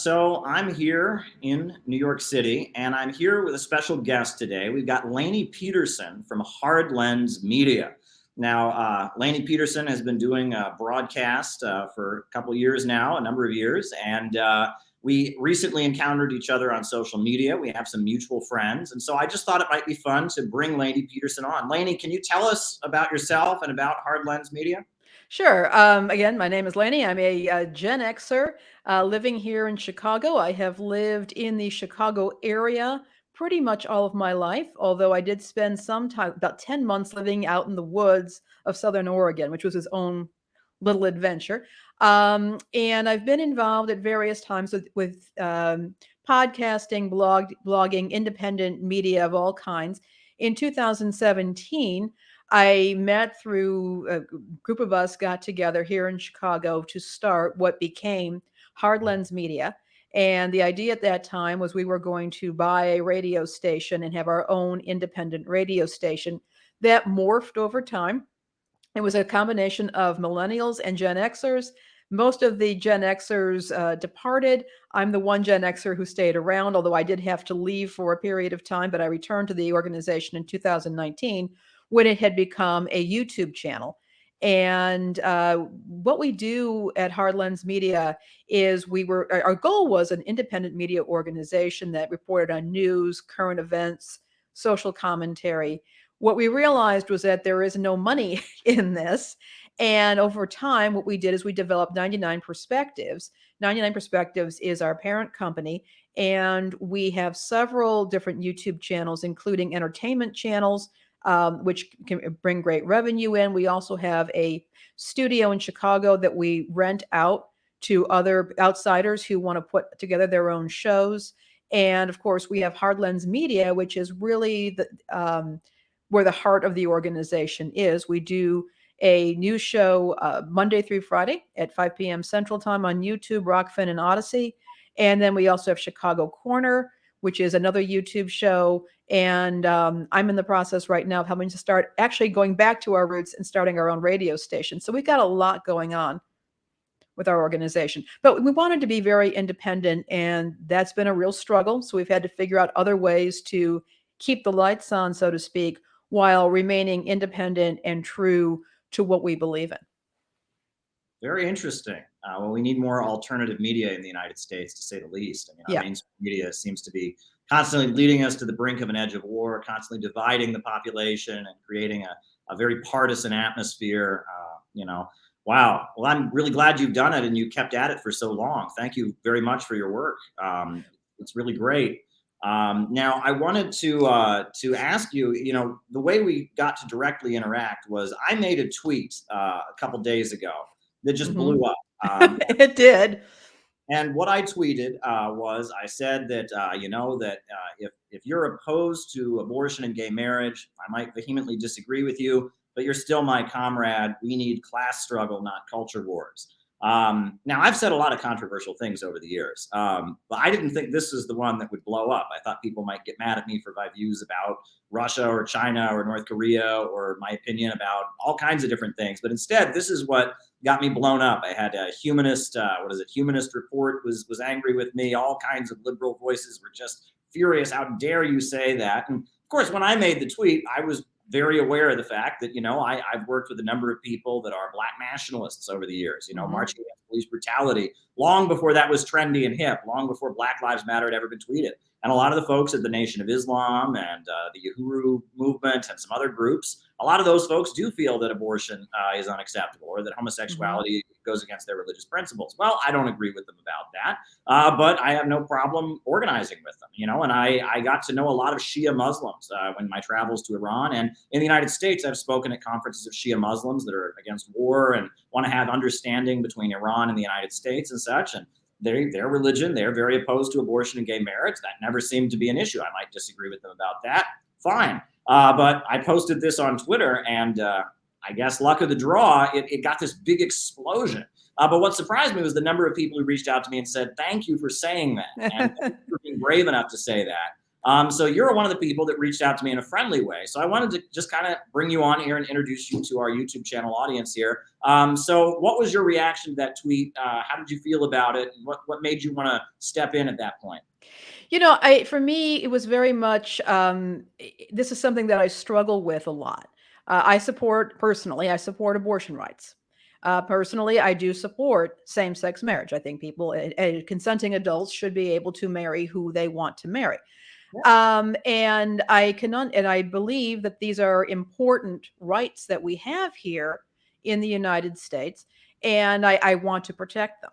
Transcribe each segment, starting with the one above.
So I'm here in New York City, and I'm here with a special guest today. We've got Lainie Petersen from Hard Lens Media. Now, Lainie Petersen has been doing a broadcast for a couple of years now, a number of years, and we recently encountered each other on social media. We have some mutual friends, and so I just thought it might be fun to bring Lainie Petersen on. Lainie, can you tell us about yourself and about Hard Lens Media? Sure. Again, my name is Lainie. I'm a Gen Xer living here in Chicago. I have lived in the Chicago area pretty much all of my life, although I did spend some time, about 10 months, living out in the woods of Southern Oregon, which was his own little adventure. And I've been involved at various times with podcasting, blogging, independent media of all kinds. In 2017, I met through a group of us got together here in Chicago to start what became Hard Lens Media. And the idea at that time was we were going to buy a radio station and have our own independent radio station. That morphed over time. It was a combination of millennials and Gen Xers. Most of the Gen Xers departed. I'm the one Gen Xer who stayed around, although I did have to leave for a period of time, but I returned to the organization in 2019 when it had become a YouTube channel. And what we do at Hard Lens Media is our goal was an independent media organization that reported on news, current events, social commentary. What we realized was that there is no money in this. And over time, what we did is we developed 99 Perspectives. 99 Perspectives is our parent company. And we have several different YouTube channels, including entertainment channels, which can bring great revenue in. We also have a studio in Chicago that we rent out to other outsiders who want to put together their own shows. And of course, we have Hard Lens Media, which is really where the heart of the organization is. We do a news show Monday through Friday at 5 p.m. Central Time on YouTube, Rockfin, and Odyssey. And then we also have Chicago Corner, which is another YouTube show. And I'm in the process right now of helping to start actually going back to our roots and starting our own radio station. So we've got a lot going on with our organization. But we wanted to be very independent, and that's been a real struggle. So we've had to figure out other ways to keep the lights on, so to speak, while remaining independent and true to what we believe in. Very interesting. Well, we need more alternative media in the United States, to say the least. I mean, our mainstream media seems to be constantly leading us to the brink of an edge of war, constantly dividing the population and creating a very partisan atmosphere. Wow. Well, I'm really glad you've done it and you kept at it for so long. Thank you very much for your work. It's really great. Now, I wanted to ask you, the way we got to directly interact was I made a tweet a couple days ago that just blew up. It did. And what I tweeted was I said that, if you're opposed to abortion and gay marriage, I might vehemently disagree with you, but you're still my comrade. We need class struggle, not culture wars. Now, I've said a lot of controversial things over the years, but I didn't think this was the one that would blow up. I thought people might get mad at me for my views about Russia or China or North Korea or my opinion about all kinds of different things. But instead, this is what got me blown up. I had a humanist, Humanist Report was angry with me. All kinds of liberal voices were just furious. How dare you say that? And of course, when I made the tweet, I was very aware of the fact that, I've worked with a number of people that are Black nationalists over the years, marching against police brutality, long before that was trendy and hip, long before Black Lives Matter had ever been tweeted. And a lot of the folks at the Nation of Islam and the Uhuru movement and some other groups, a lot of those folks do feel that abortion is unacceptable or that homosexuality goes against their religious principles. Well, I don't agree with them about that, but I have no problem organizing with them, and I got to know a lot of Shia Muslims when my travels to Iran. And in the United States, I've spoken at conferences of Shia Muslims that are against war and want to have understanding between Iran and the United States and such. And their religion, they're very opposed to abortion and gay marriage. That never seemed to be an issue. I might disagree with them about that. Fine. But I posted this on Twitter, and I guess luck of the draw, it got this big explosion. But what surprised me was the number of people who reached out to me and said, thank you for saying that, and thank you for being brave enough to say that. So you're one of the people that reached out to me in a friendly way. So I wanted to just kind of bring you on here and introduce you to our YouTube channel audience here. So what was your reaction to that tweet? How did you feel about it? And what made you want to step in at that point? For me, it was very much, this is something that I struggle with a lot. Personally, I support abortion rights. Personally, I do support same-sex marriage. I think consenting adults should be able to marry who they want to marry. And I believe that these are important rights that we have here in the United States, and I want to protect them.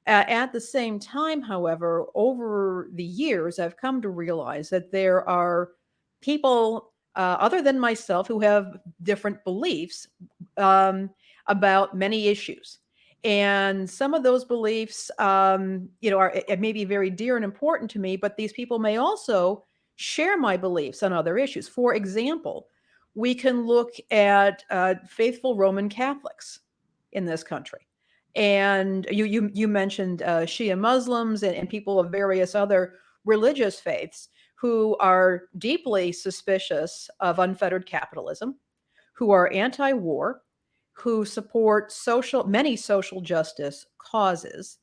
At the same time, however, over the years, I've come to realize that there are people other than myself who have different beliefs about many issues. And some of those beliefs, it may be very dear and important to me, but these people may also share my beliefs on other issues. For example, we can look at faithful Roman Catholics in this country. And you mentioned Shia Muslims and people of various other religious faiths who are deeply suspicious of unfettered capitalism, who are anti-war, who support many social justice causes,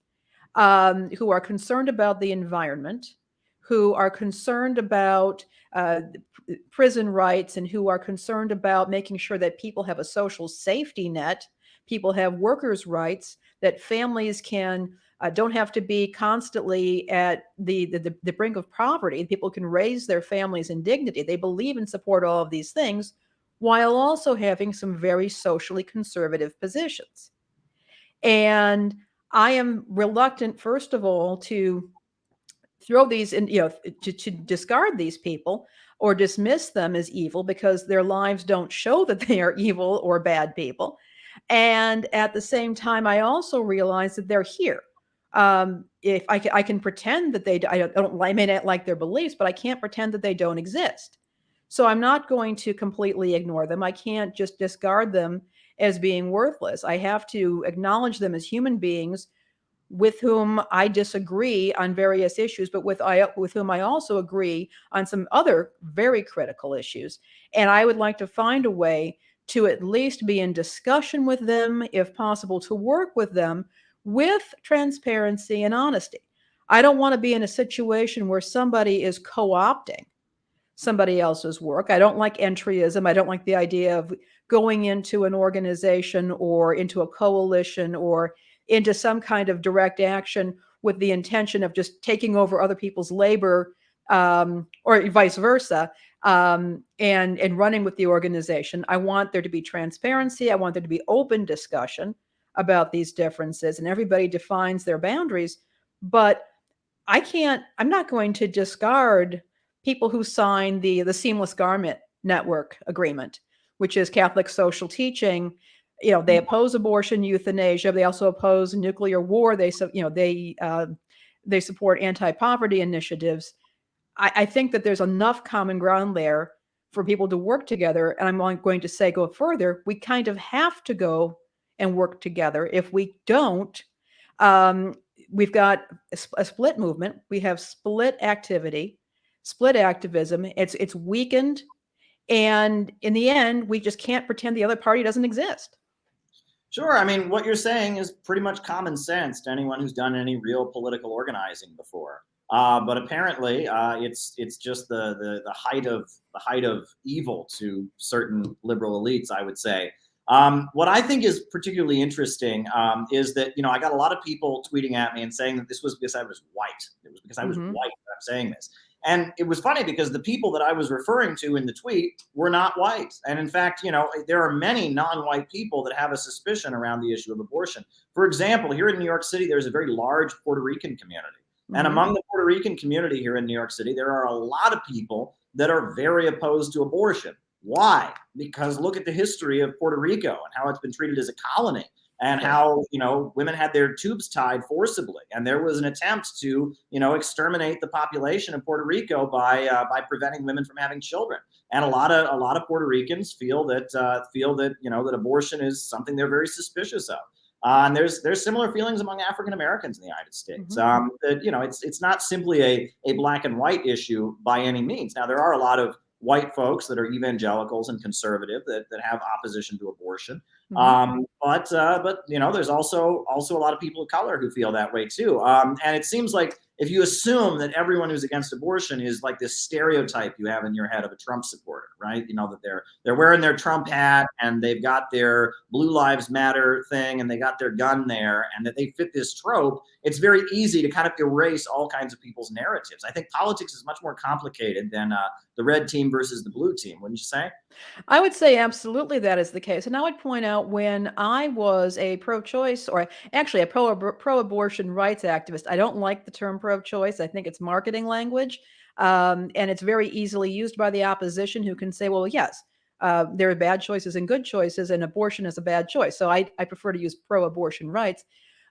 who are concerned about the environment, who are concerned about prison rights, and who are concerned about making sure that people have a social safety net, people have workers' rights, that families don't have to be constantly at the brink of poverty. People can raise their families in dignity. They believe and support all of these things while also having some very socially conservative positions. And I am reluctant, first of all, to throw these in, to discard these people or dismiss them as evil because their lives don't show that they are evil or bad people. And at the same time, I also realize that they're here. If I can pretend that I may not like their beliefs, but I can't pretend that they don't exist. So I'm not going to completely ignore them. I can't just discard them as being worthless. I have to acknowledge them as human beings with whom I disagree on various issues, but with whom I also agree on some other very critical issues. And I would like to find a way to at least be in discussion with them, if possible, to work with them with transparency and honesty. I don't want to be in a situation where somebody is co-opting somebody else's work. I don't like entryism. I don't like the idea of going into an organization or into a coalition or into some kind of direct action with the intention of just taking over other people's labor, or vice versa, and running with the organization. I want there to be transparency. I want there to be open discussion about these differences, and everybody defines their boundaries. But I'm not going to discard people who sign the Seamless Garment Network agreement, which is Catholic social teaching. They oppose abortion, euthanasia. They also oppose nuclear war. They support anti-poverty initiatives. I think that there's enough common ground there for people to work together. And I'm going to say, go further. We kind of have to go and work together. If we don't, we've got a split movement. We have split activity, split activism. It's weakened. And in the end, we just can't pretend the other party doesn't exist. Sure. I mean, what you're saying is pretty much common sense to anyone who's done any real political organizing before. But apparently, it's just the height of evil to certain liberal elites, I would say. What I think is particularly interesting is that I got a lot of people tweeting at me and saying that this was because I was white. It was because I was white that I'm saying this. And it was funny because the people that I was referring to in the tweet were not white. And in fact, there are many non-white people that have a suspicion around the issue of abortion. For example, here in New York City, there's a very large Puerto Rican community. And among the Puerto Rican community here in New York City, there are a lot of people that are very opposed to abortion. Why? Because look at the history of Puerto Rico and how it's been treated as a colony, and how women had their tubes tied forcibly, and there was an attempt to exterminate the population of Puerto Rico by preventing women from having children. And a lot of Puerto Ricans feel that that abortion is something they're very suspicious of. And there's similar feelings among African Americans in the United States. That it's not simply a black and white issue by any means. Now there are a lot of white folks that are evangelicals and conservative that have opposition to abortion. But there's also a lot of people of color who feel that way too. And it seems like if you assume that everyone who's against abortion is like this stereotype you have in your head of a Trump supporter, right? That they're wearing their Trump hat and they've got their Blue Lives Matter thing and they got their gun there and that they fit this trope, it's very easy to kind of erase all kinds of people's narratives. I think politics is much more complicated than the red team versus the blue team, wouldn't you say? I would say absolutely that is the case. And I would point out when I was a pro-choice or actually a pro-abortion rights activist, I don't like the term pro-choice. I think it's marketing language. And it's very easily used by the opposition who can say, well, yes, there are bad choices and good choices, and abortion is a bad choice. So I prefer to use pro-abortion rights.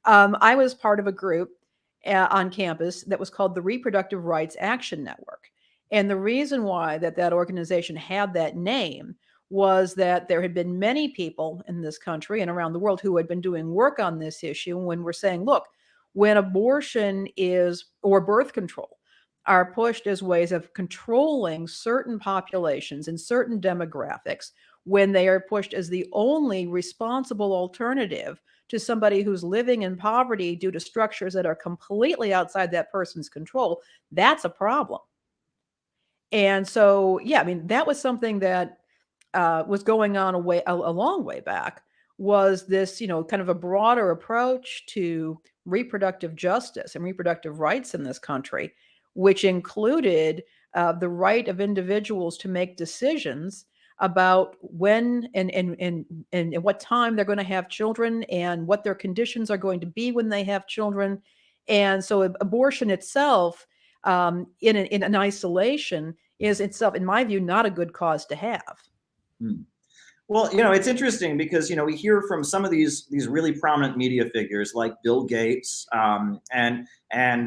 I was part of a group on campus that was called the Reproductive Rights Action Network. And the reason why that organization had that name was that there had been many people in this country and around the world who had been doing work on this issue when we're saying, look, when abortion or birth control are pushed as ways of controlling certain populations and certain demographics, when they are pushed as the only responsible alternative to somebody who's living in poverty due to structures that are completely outside that person's control, that's a problem. And so, yeah, I mean, that was something that was going on a long way back, was this, kind of a broader approach to reproductive justice and reproductive rights in this country, which included the right of individuals to make decisions about when and at what time they're going to have children and what their conditions are going to be when they have children. And so abortion itself, in an isolation, is itself, in my view, not a good cause to have. Hmm. Well, it's interesting because we hear from some of these really prominent media figures like Bill Gates, and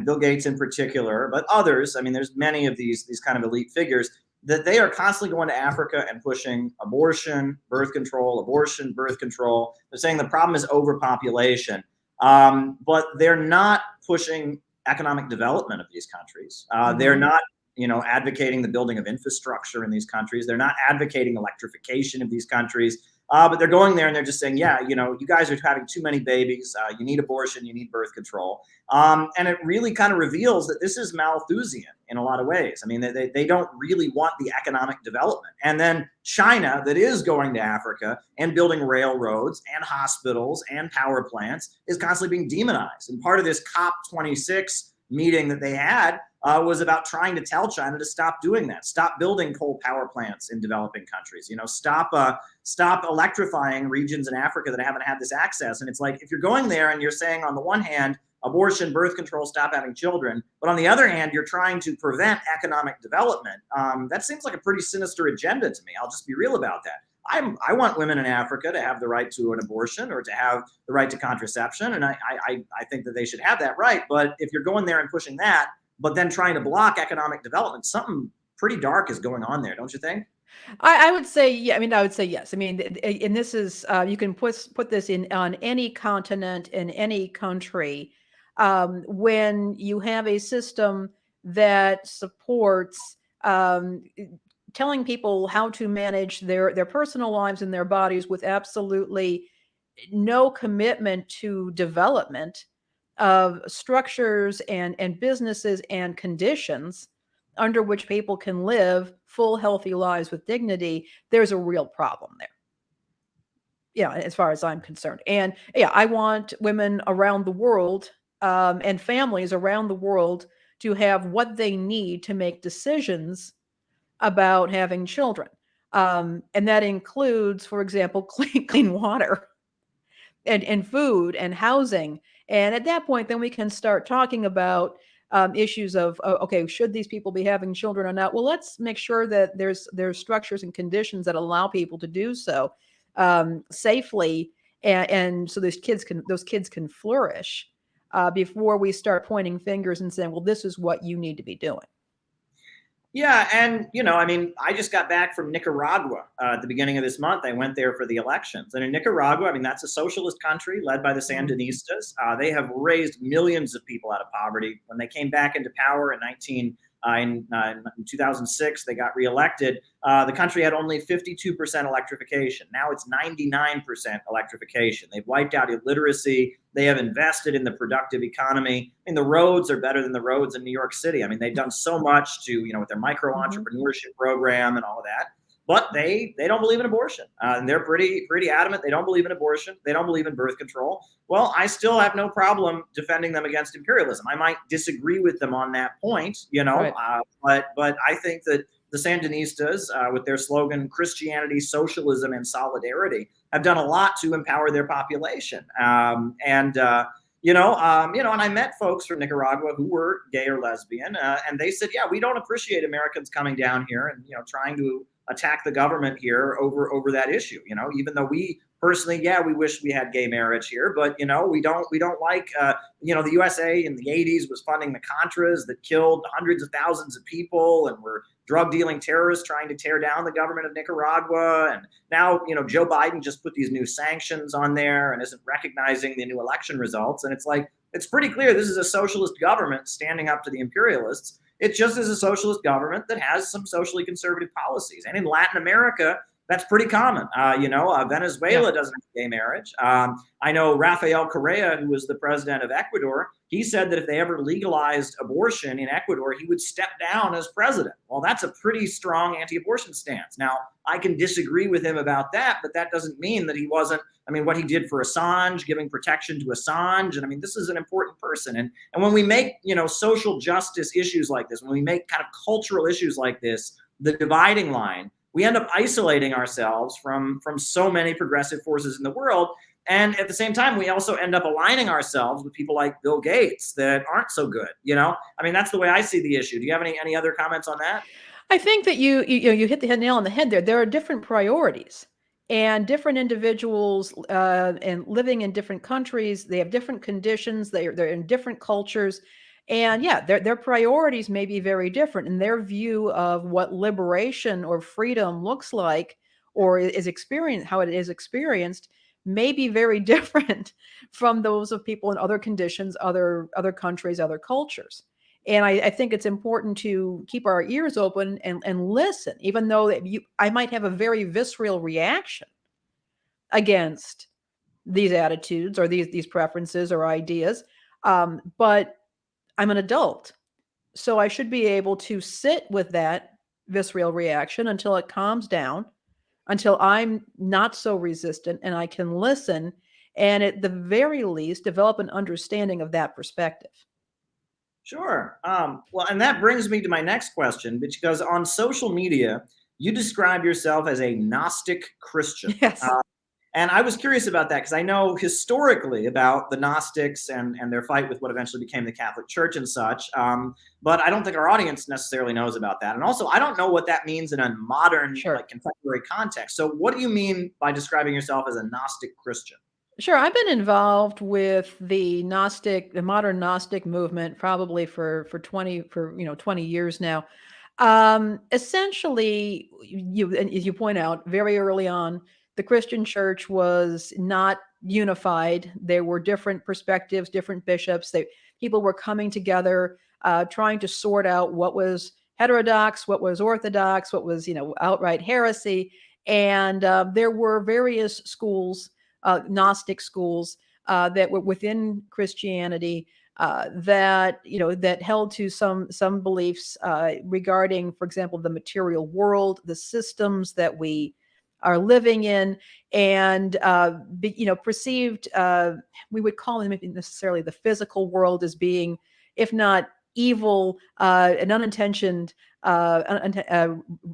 Bill Gates in particular, but others. I mean, there's many of these kind of elite figures that they are constantly going to Africa and pushing abortion, birth control, abortion, birth control. They're saying the problem is overpopulation, but they're not pushing economic development of these countries. They're not advocating the building of infrastructure in these countries. They're not advocating electrification of these countries, but they're going there and they're just saying, yeah, you guys are having too many babies. You need abortion, you need birth control. And it really kind of reveals that this is Malthusian in a lot of ways. I mean, they don't really want the economic development. And then China, that is going to Africa and building railroads and hospitals and power plants, is constantly being demonized. And part of this COP26 meeting that they had was about trying to tell China to stop doing that, stop building coal power plants in developing countries, stop electrifying regions in Africa that haven't had this access. And it's like, if you're going there and you're saying on the one hand, abortion, birth control, stop having children, but on the other hand, you're trying to prevent economic development, that seems like a pretty sinister agenda to me. I'll just be real about that. I want women in Africa to have the right to an abortion or to have the right to contraception. And I think that they should have that right. But if you're going there and pushing that, but then trying to block economic development, something pretty dark is going on there, don't you think? I would say, yeah. I mean, I would say yes. I mean, and this is you can put this in on any continent in any country. When you have a system that supports telling people how to manage their personal lives and their bodies with absolutely no commitment to development of structures and businesses and conditions under which people can live full, healthy lives with dignity, there's a real problem there. Yeah, as far as I'm concerned. And yeah, I want women around the world and families around the world to have what they need to make decisions about having children. And that includes, for example, clean water and food and housing. And at that point, then we can start talking about issues of, okay, should these people be having children or not? Well, let's make sure that there's structures and conditions that allow people to do so safely, and so those kids can flourish before we start pointing fingers and saying, well, this is what you need to be doing. Yeah, and I mean, I just got back from Nicaragua at the beginning of this month. I went there for the elections, and in Nicaragua, I mean, that's a socialist country led by the Mm. Sandinistas. They have raised millions of people out of poverty. When they came back into power in 2006, they got reelected. The country had only 52% electrification. Now it's 99% electrification. They've wiped out illiteracy. They have invested in the productive economy. I mean, the roads are better than the roads in New York City. I mean, they've done so much to, with their micro Mhm. entrepreneurship program and all of that. But they don't believe in abortion, and they're pretty adamant. They don't believe in abortion. They don't believe in birth control. Well, I still have no problem defending them against imperialism. I might disagree with them on that point, Right. but I think that the Sandinistas, with their slogan "Christianity, Socialism, and Solidarity," have done a lot to empower their population. And I met folks from Nicaragua who were gay or lesbian, and they said, "Yeah, we don't appreciate Americans coming down here and trying to attack the government here over that issue. Even though we personally, yeah, we wish we had gay marriage here, but we don't like the USA in the '80s was funding the Contras that killed hundreds of thousands of people and were drug dealing terrorists trying to tear down the government of Nicaragua. And now, Joe Biden just put these new sanctions on there and isn't recognizing the new election results. And it's like, it's pretty clear this is a socialist government standing up to the imperialists. It just is a socialist government that has some socially conservative policies. And in Latin America, that's pretty common. Yeah. Venezuela doesn't have gay marriage. I know Rafael Correa, who was the president of Ecuador, he said that if they ever legalized abortion in Ecuador, he would step down as president. Well, that's a pretty strong anti-abortion stance. Now, I can disagree with him about that, but that doesn't mean that he wasn't. I mean, what he did for Assange, giving protection to Assange, and I mean, this is an important person. And when we make social justice issues like this, when we make kind of cultural issues like this, the dividing line, we end up isolating ourselves from so many progressive forces in the world. And at the same time, we also end up aligning ourselves with people like Bill Gates that aren't so good. I mean, that's the way I see the issue. Do you have any other comments on that? I think that you hit the nail on the head there. There are different priorities, and different individuals, and living in different countries, they have different conditions. They're in different cultures, and yeah, their priorities may be very different, and their view of what liberation or freedom looks like, or is experienced, how it is experienced, may be very different from those of people in other conditions, other countries, other cultures. And I think it's important to keep our ears open and listen, even though I might have a very visceral reaction against these attitudes or these preferences or ideas. But I'm an adult, so I should be able to sit with that visceral reaction until it calms down, until I'm not so resistant and I can listen, and at the very least develop an understanding of that perspective. Sure. Well, and that brings me to my next question, because on social media, you describe yourself as a Gnostic Christian. Yes. And I was curious about that because I know historically about the Gnostics and their fight with what eventually became the Catholic Church and such. But I don't think our audience necessarily knows about that. And also, I don't know what that means in a modern, Sure. like contemporary context. So, what do you mean by describing yourself as a Gnostic Christian? Sure, I've been involved with the modern Gnostic movement probably for 20 years now. Essentially, and as you point out, very early on, the Christian church was not unified. There were different perspectives, different bishops. People were coming together, trying to sort out what was heterodox, what was orthodox, what was outright heresy, and there were various schools, Gnostic schools, that were within Christianity, that held to some beliefs regarding, for example, the material world, the systems that we are living in, and perceived, we would call them maybe necessarily the physical world as being, if not evil, an unintentioned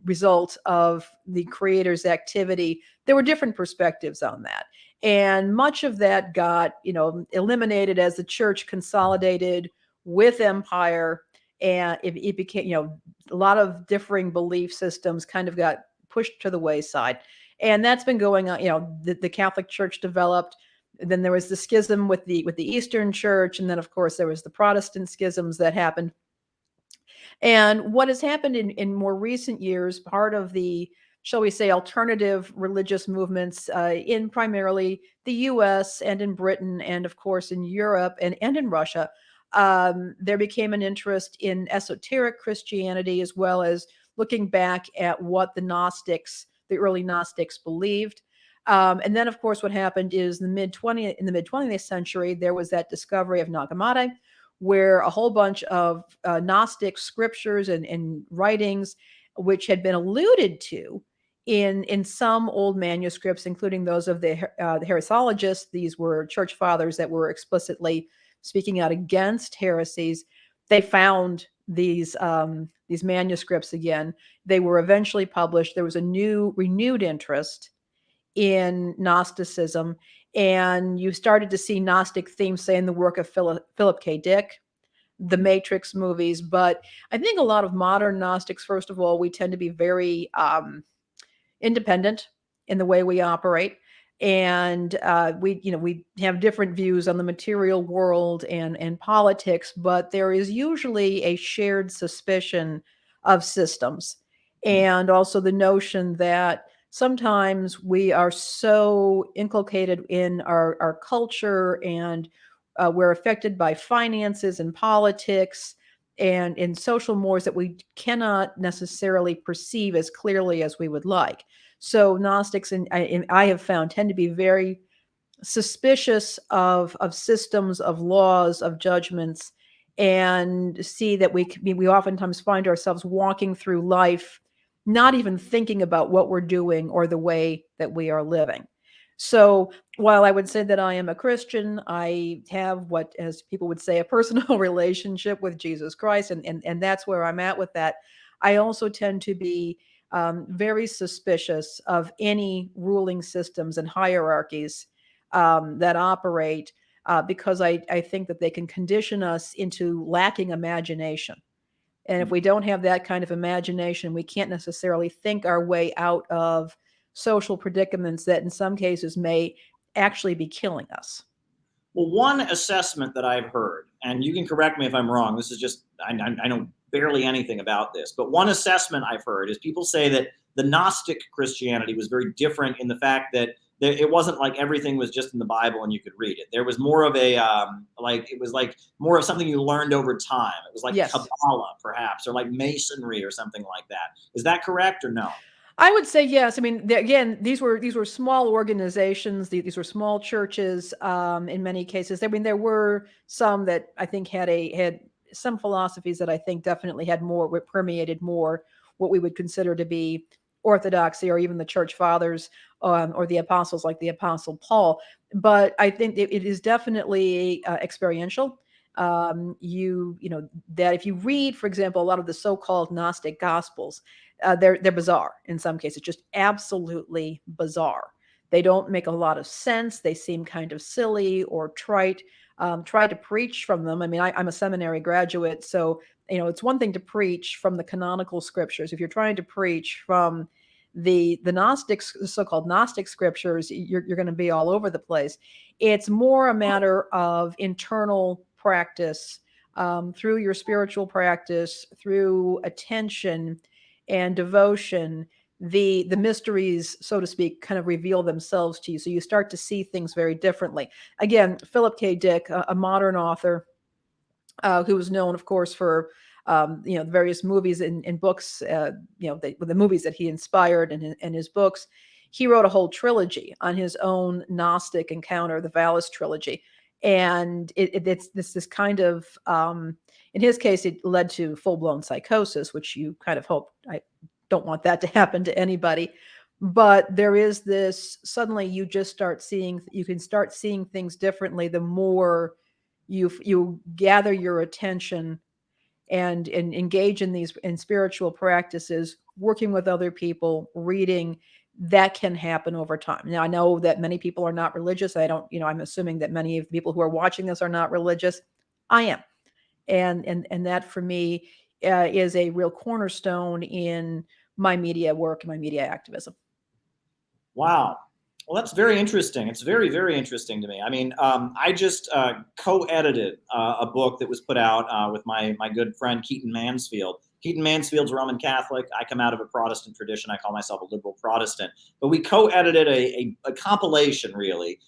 result of the creator's activity. There were different perspectives on that. And much of that got, eliminated as the church consolidated with empire. And it became, a lot of differing belief systems kind of got pushed to the wayside. And that's been going on. The Catholic Church developed. Then there was the schism with the Eastern Church, and then of course there was the Protestant schisms that happened. And what has happened in more recent years, part of the, shall we say, alternative religious movements in primarily the US and in Britain, and of course in Europe and in Russia, there became an interest in esoteric Christianity, as well as looking back at what the early Gnostics believed. And then, of course, what happened is in the mid 20th century, there was that discovery of Nag Hammadi, where a whole bunch of Gnostic scriptures and writings, which had been alluded to in some old manuscripts, including those of the heresiologists. These were church fathers that were explicitly speaking out against heresies. They found these manuscripts again. They were eventually published. There was a renewed interest in Gnosticism, and you started to see Gnostic themes, say, in the work of Philip K. Dick, the Matrix movies. But I think a lot of modern Gnostics, first of all, we tend to be very independent in the way we operate, and we have different views on the material world and politics, but there is usually a shared suspicion of systems, and also the notion that sometimes we are so inculcated in our culture, and we're affected by finances and politics and in social mores that we cannot necessarily perceive as clearly as we would like. So Gnostics, and I have found, tend to be very suspicious of systems, of laws, of judgments, and see that we oftentimes find ourselves walking through life not even thinking about what we're doing or the way that we are living. So while I would say that I am a Christian, I have what, as people would say, a personal relationship with Jesus Christ, and that's where I'm at with that. I also tend to be very suspicious of any ruling systems and hierarchies that operate, because I think that they can condition us into lacking imagination. And if we don't have that kind of imagination, we can't necessarily think our way out of social predicaments that in some cases may actually be killing us. Well, one assessment that I've heard, and you can correct me if I'm wrong, this is just, I know barely anything about this, but one assessment I've heard is people say that the Gnostic Christianity was very different in the fact that it wasn't like everything was just in the Bible and you could read it. There was more of a, it was like more of something you learned over time. It was like Yes. Kabbalah, perhaps, or like Masonry or something like that. Is that correct or no? I would say yes. I mean, again, these were small organizations. These were small churches. In many cases, I mean, there were some that I think had some philosophies that I think definitely had more, permeated more what we would consider to be orthodoxy, or even the church fathers, or the apostles, like the Apostle Paul. But I think it is definitely experiential. You know that if you read, for example, a lot of the so-called Gnostic Gospels, they're bizarre in some cases, just absolutely bizarre. They don't make a lot of sense. They seem kind of silly or trite. Try to preach from them. I mean, I'm a seminary graduate, so it's one thing to preach from the canonical scriptures. If you're trying to preach from the Gnostics, so-called Gnostic scriptures, you're going to be all over the place. It's more a matter of internal practice, through your spiritual practice, through attention and devotion. The mysteries, so to speak, kind of reveal themselves to you. So you start to see things very differently. Again, Philip K. Dick, a modern author, who was known, of course, for the various movies and books, the movies that he inspired and his books. He wrote a whole trilogy on his own Gnostic encounter, the Valis trilogy, and it's this kind of, in his case, it led to full-blown psychosis, which you kind of hope. I don't want that to happen to anybody. But there is this, suddenly you can start seeing things differently the more you gather your attention and engage in spiritual practices, working with other people, reading. That can happen over time. Now, I know that many people are not religious. I'm assuming that many of the people who are watching this are not religious. I am. And that for me is a real cornerstone in my media work and my media activism. Wow. Well, that's very interesting. It's very, very interesting to me. I mean, I just co-edited a book that was put out with my good friend Keaton Mansfield. Keaton Mansfield's Roman Catholic. I come out of a Protestant tradition. I call myself a liberal Protestant. But we co-edited a compilation, really,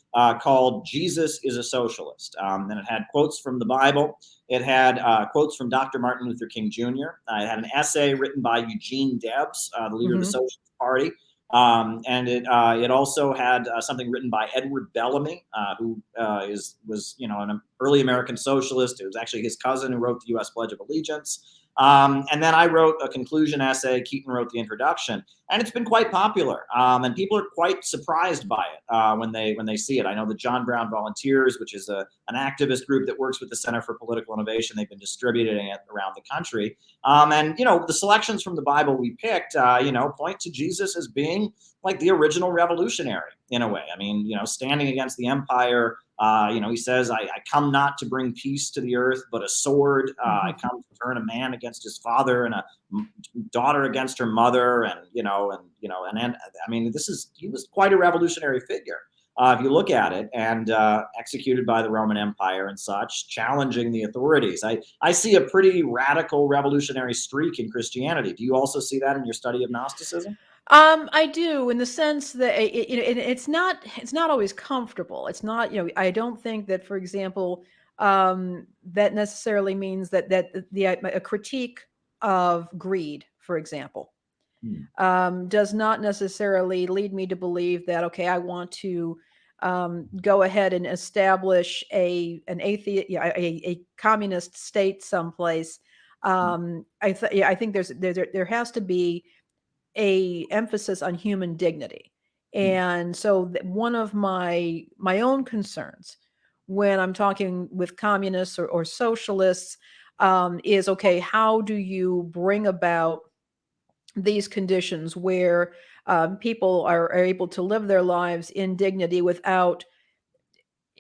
called Jesus is a Socialist. And it had quotes from the Bible. It had quotes from Dr. Martin Luther King Jr. It had an essay written by Eugene Debs, the leader of the Socialist Party. And it also had something written by Edward Bellamy, who was an early American socialist. It was actually his cousin who wrote the U.S. Pledge of Allegiance. And then I wrote a conclusion essay. Keaton wrote the introduction, and it's been quite popular. And people are quite surprised by it when they see it. I know the John Brown Volunteers, which is an activist group that works with the Center for Political Innovation, they've been distributing it around the country. And the selections from the Bible we picked, point to Jesus as being like the original revolutionary in a way. I mean, standing against the empire. He says, I come not to bring peace to the earth, but a sword. I come to turn a man against his father and a daughter against her mother. And I mean, he was quite a revolutionary figure. If you look at it, and executed by the Roman Empire and such, challenging the authorities. I see a pretty radical revolutionary streak in Christianity. Do you also see that in your study of Gnosticism? I do, in the sense that it's not always comfortable. It's not, I don't think that, for example, that necessarily means that a critique of greed, for example, does not necessarily lead me to believe that, okay, I want to go ahead and establish a communist state someplace. I think there has to be a emphasis on human dignity. And so one of my own concerns when I'm talking with communists or socialists is, okay, how do you bring about these conditions where people are able to live their lives in dignity without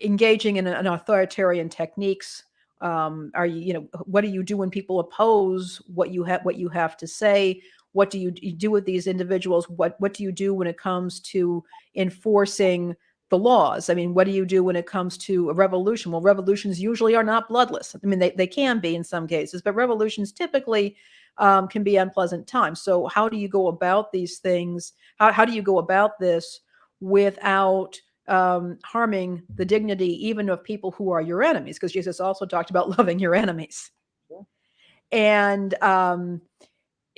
engaging in an authoritarian techniques? What do you do when people oppose what you have to say? What do you do with these individuals? What do you do when it comes to enforcing the laws? I mean, what do you do when it comes to a revolution? Well, revolutions usually are not bloodless. I mean, they can be in some cases, but revolutions typically can be unpleasant times. So how do you go about these things? How do you go about this without harming the dignity even of people who are your enemies? Because Jesus also talked about loving your enemies. Sure. And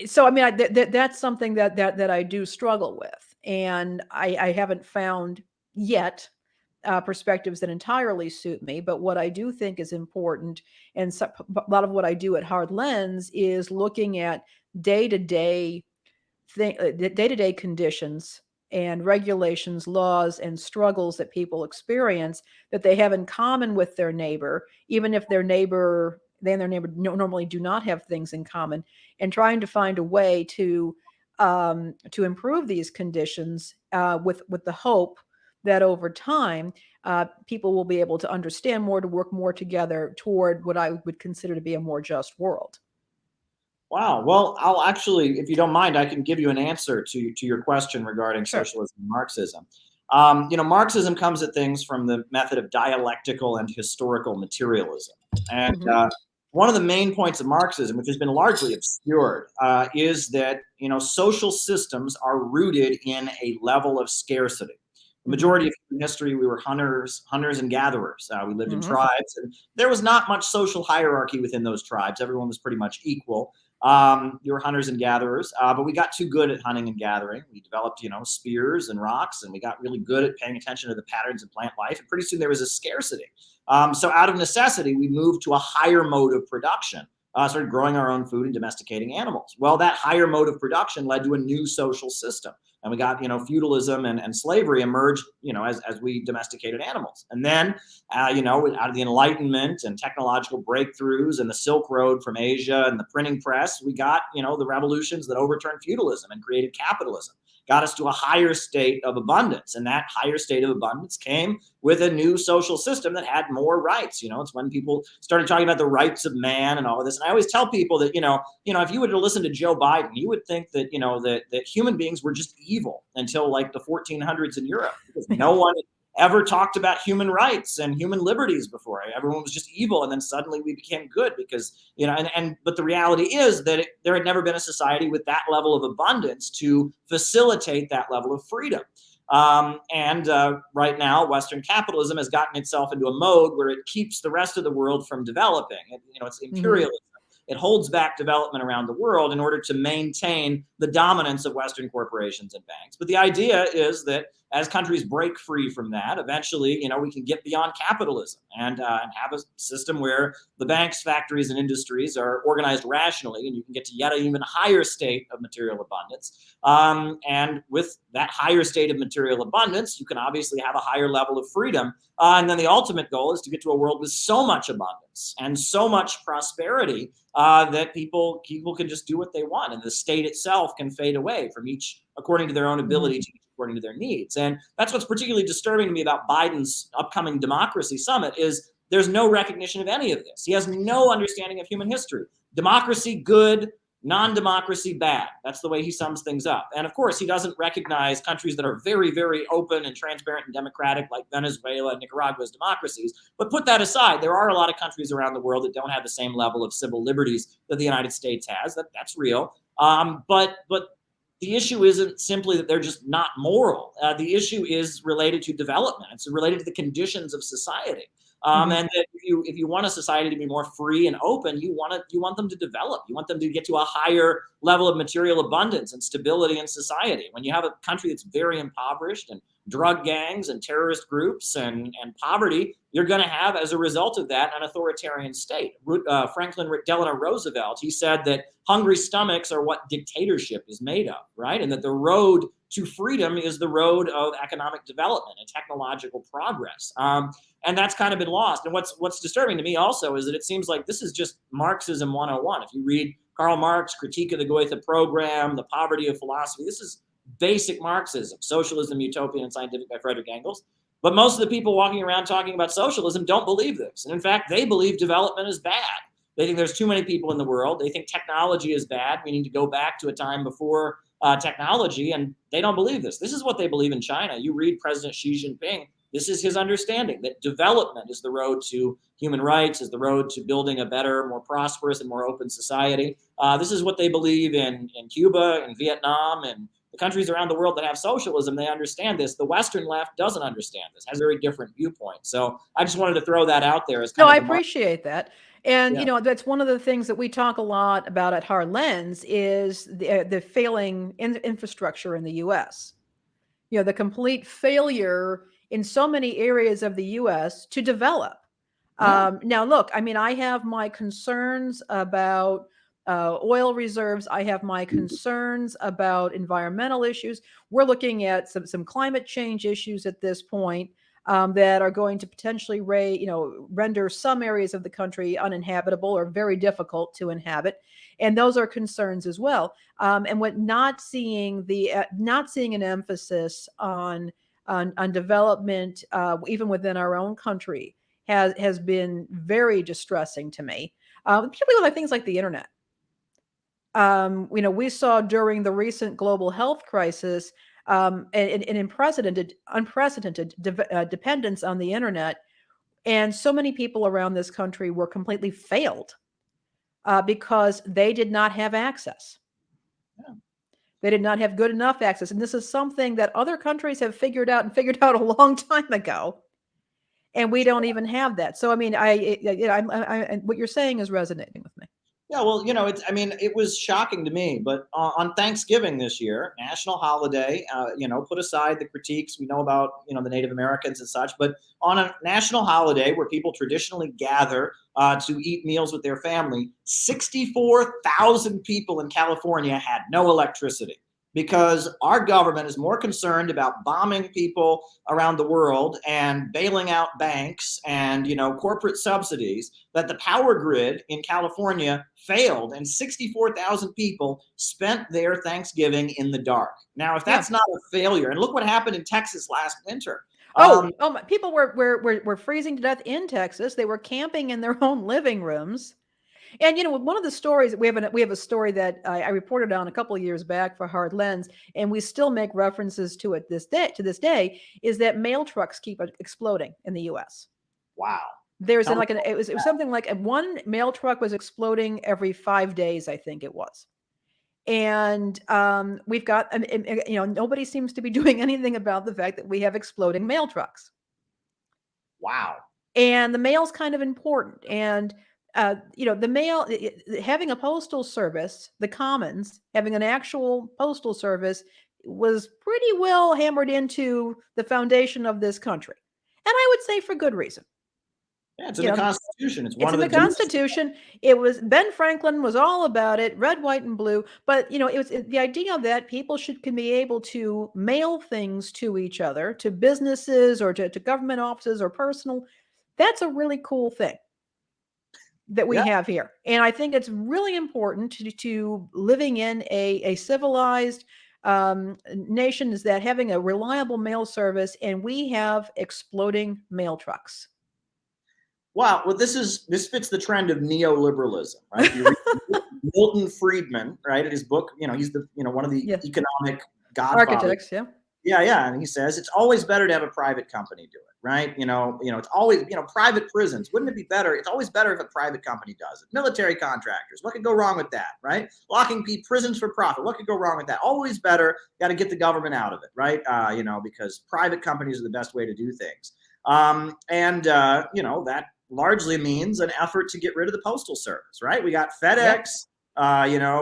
so, I mean, that's something that I do struggle with, and I haven't found yet perspectives that entirely suit me. But what I do think is important, and a lot of what I do at Hard Lens, is looking at day-to-day conditions and regulations, laws, and struggles that people experience that they have in common with their neighbor, even if they and their neighbor normally do not have things in common, and trying to find a way to improve these conditions with the hope that over time people will be able to understand more, to work more together toward what I would consider to be a more just world. Wow. Well, I'll actually, if you don't mind, I can give you an answer to your question regarding Sure. socialism and Marxism. Marxism comes at things from the method of dialectical and historical materialism. And one of the main points of Marxism, which has been largely obscured, is that, social systems are rooted in a level of scarcity. The majority of human history, we were hunters and gatherers. We lived in tribes, and there was not much social hierarchy within those tribes. Everyone was pretty much equal. You were hunters and gatherers, but we got too good at hunting and gathering. We developed, spears and rocks, and we got really good at paying attention to the patterns of plant life. And pretty soon there was a scarcity. So out of necessity, we moved to a higher mode of production, started growing our own food and domesticating animals. Well, that higher mode of production led to a new social system. And we got, feudalism and slavery emerged, as we domesticated animals. And then, out of the Enlightenment and technological breakthroughs and the Silk Road from Asia and the printing press, we got, the revolutions that overturned feudalism and created capitalism, got us to a higher state of abundance. And that higher state of abundance came with a new social system that had more rights. It's when people started talking about the rights of man and all of this. And I always tell people that, if you were to listen to Joe Biden, you would think that, that human beings were just evil until like the 1400s in Europe, because no one ever talked about human rights and human liberties before. Everyone was just evil, and then suddenly we became good because, but the reality is that there had never been a society with that level of abundance to facilitate that level of freedom. Right now, Western capitalism has gotten itself into a mode where it keeps the rest of the world from developing. It's imperialism. It holds back development around the world in order to maintain the dominance of Western corporations and banks. But the idea is that as countries break free from that, eventually, we can get beyond capitalism and have a system where the banks, factories, and industries are organized rationally, and you can get to yet an even higher state of material abundance. And with that higher state of material abundance, you can obviously have a higher level of freedom. And then the ultimate goal is to get to a world with so much abundance and so much prosperity that people can just do what they want, and the state itself can fade away from each according to their own ability, to according to their needs. And that's what's particularly disturbing to me about Biden's upcoming democracy summit is there's no recognition of any of this. He has no understanding of human history. Democracy, good. Non-democracy, bad. That's the way he sums things up. And of course, he doesn't recognize countries that are very, very open and transparent and democratic, like Venezuela and Nicaragua as democracies. But put that aside, there are a lot of countries around the world that don't have the same level of civil liberties that the United States has. That's real. But the issue isn't simply that they're just not moral. The issue is related to development. It's related to the conditions of society. And that if you want a society to be more free and open, you want them to develop. You want them to get to a higher level of material abundance and stability in society. When you have a country that's very impoverished and drug gangs and terrorist groups and poverty, you're going to have, as a result of that, an authoritarian state. Franklin Delano Roosevelt, he said that hungry stomachs are what dictatorship is made of, right? And that the road to freedom is the road of economic development and technological progress. And that's kind of been lost. And what's disturbing to me also is that it seems like this is just Marxism 101. If you read Karl Marx, Critique of the Goethe Program, The Poverty of Philosophy, this is basic Marxism, Socialism, Utopian, and Scientific by Frederick Engels. But most of the people walking around talking about socialism don't believe this. And in fact, they believe development is bad. They think there's too many people in the world. They think technology is bad. We need to go back to a time before technology, and they don't believe this. This is what they believe in China. You read President Xi Jinping. This is his understanding that development is the road to human rights, is the road to building a better, more prosperous, and more open society. This is what they believe in Cuba and Vietnam and the countries around the world that have socialism. They understand this. The Western left doesn't understand this, has a very different viewpoint. So I just wanted to throw that out there as kind No, of I appreciate that. And, Yeah. that's one of the things that we talk a lot about at Hard Lens is the failing infrastructure in the U.S. The complete failure in so many areas of the U.S. to develop. Yeah. Now, look, I mean, I have my concerns about oil reserves. I have my concerns about environmental issues. We're looking at some climate change issues at this point that are going to potentially render some areas of the country uninhabitable or very difficult to inhabit. And those are concerns as well. And what not seeing an emphasis on development, even within our own country, has been very distressing to me, particularly with things like the internet. We saw during the recent global health crisis an unprecedented dependence on the internet, and so many people around this country were completely failed because they did not have access. Yeah. They did not have good enough access, and this is something that other countries have figured out a long time ago, and we don't even have that. So, I mean, what you're saying is resonating with me. Yeah, well, it was shocking to me, but on Thanksgiving this year, national holiday, put aside the critiques we know about, the Native Americans and such, but on a national holiday where people traditionally gather to eat meals with their family, 64,000 people in California had no electricity because our government is more concerned about bombing people around the world and bailing out banks and, corporate subsidies, that the power grid in California failed, and 64,000 people spent their Thanksgiving in the dark. Now, if that's not a failure, and look what happened in Texas last winter. People were freezing to death in Texas. They were camping in their own living rooms. And one of the stories we have a story that I reported on a couple of years back for Hard Lens, and we still make references to it to this day, is that mail trucks keep exploding in the U.S. Wow. There's Tell me. it was something like one mail truck was exploding every 5 days, I think it was. And we've got, nobody seems to be doing anything about the fact that we have exploding mail trucks. Wow. And the mail's kind of important. And, the mail, having a postal service, the commons, having an actual postal service was pretty well hammered into the foundation of this country. And I would say for good reason. Yeah, it's in the Constitution. It's one in of the Constitution. It was Ben Franklin was all about it, red, white, and blue. But it was the idea that people can be able to mail things to each other, to businesses or to government offices or personal. That's a really cool thing that we have here, and I think it's really important to living in a civilized nation is that having a reliable mail service, and we have exploding mail trucks. Wow. Well, this fits the trend of neoliberalism, right? You read Milton Friedman, right? In his book, he's the one of the economic godfathers. Architects, yeah. Yeah, and he says it's always better to have a private company do it, right? It's always private prisons. Wouldn't it be better? It's always better if a private company does it. Military contractors, what could go wrong with that, right? Locking prisons for profit, what could go wrong with that? Always better. Got to get the government out of it, right? Because private companies are the best way to do things. That largely means an effort to get rid of the postal service, right? We got FedEx,